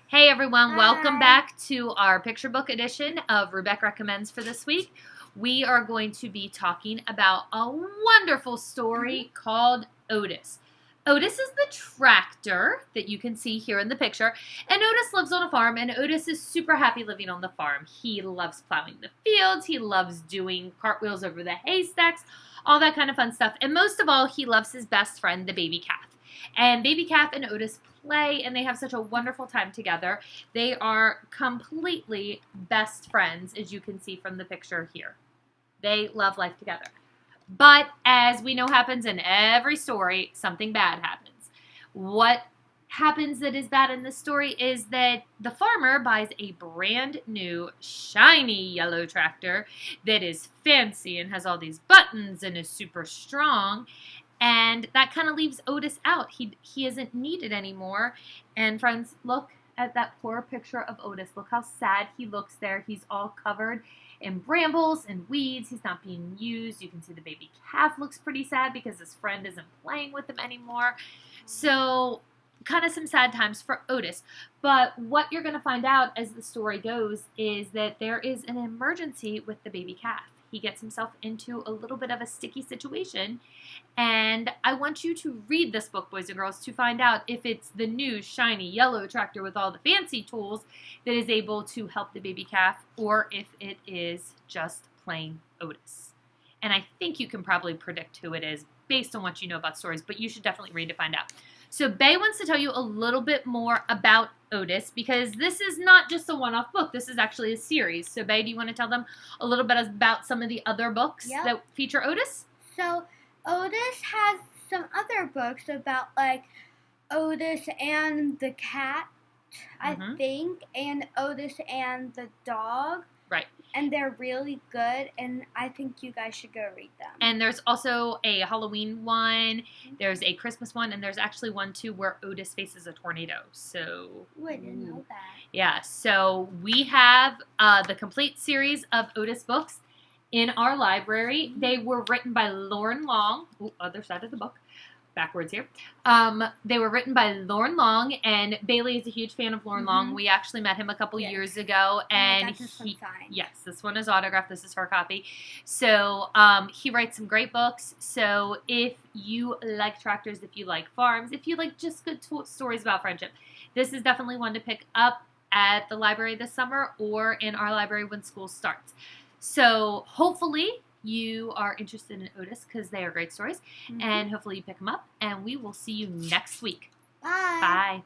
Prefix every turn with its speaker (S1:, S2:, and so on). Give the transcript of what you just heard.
S1: Hey everyone,
S2: Hi.
S1: welcome back to our picture book edition of Rebecca Recommends for this week. We are going to be talking about a wonderful story called Otis. Otis is the tractor that you can see here in the picture, and Otis lives on a farm, and Otis is super happy living on the farm. He loves plowing the fields, he loves doing cartwheels over the haystacks, all that kind of fun stuff, and most of all, he loves his best friend, the baby calf. And baby calf and Otis play, and they have such a wonderful time together. They are completely best friends, as you can see from the picture here. They love life together. But as we know happens in every story, something bad happens. What happens that is bad in this story is that the farmer buys a brand new shiny yellow tractor that is fancy and has all these buttons and is super strong. And that kind of leaves Otis out. He isn't needed anymore. And friends, look at that poor picture of Otis. Look how sad he looks there. He's all covered in brambles and weeds. He's not being used. You can see the baby calf looks pretty sad because his friend isn't playing with him anymore. So kind of some sad times for Otis. But what you're going to find out as the story goes is that there is an emergency with the baby calf. He gets himself into a little bit of a sticky situation, and I want you to read this book, boys and girls, to find out if it's the new shiny yellow tractor with all the fancy tools that is able to help the baby calf, or if it is just plain Otis. And I think you can probably predict who it is based on what you know about stories, but you should definitely read to find out. So Bay wants to tell you a little bit more about Otis because this is not just a one-off book. This is actually a series. So Bay, do you want to tell them a little bit about some of the other books that feature Otis?
S2: So Otis has some other books about like Otis and the cat, I think, and Otis and the dog.
S1: Right.
S2: And they're really good, and I think you guys should go read them.
S1: And there's also a Halloween one, there's a Christmas one, and there's actually one, too, where Otis faces a tornado. So,
S2: I didn't know that.
S1: Yeah, so we have the complete series of Otis books in our library. They were written by Lauren Long. Ooh, other side of the book. Backwards here. They were written by Lauren Long, and Bailey is a huge fan of Lauren Long. We actually met him a couple years ago, and this one is autographed. This is her copy. So he writes some great books. So if you like tractors, if you like farms, if you like just good stories about friendship, this is definitely one to pick up at the library this summer or in our library when school starts. So hopefully you are interested in Otis because they are great stories, and hopefully you pick them up, and we will see you next week.
S2: Bye.
S1: Bye.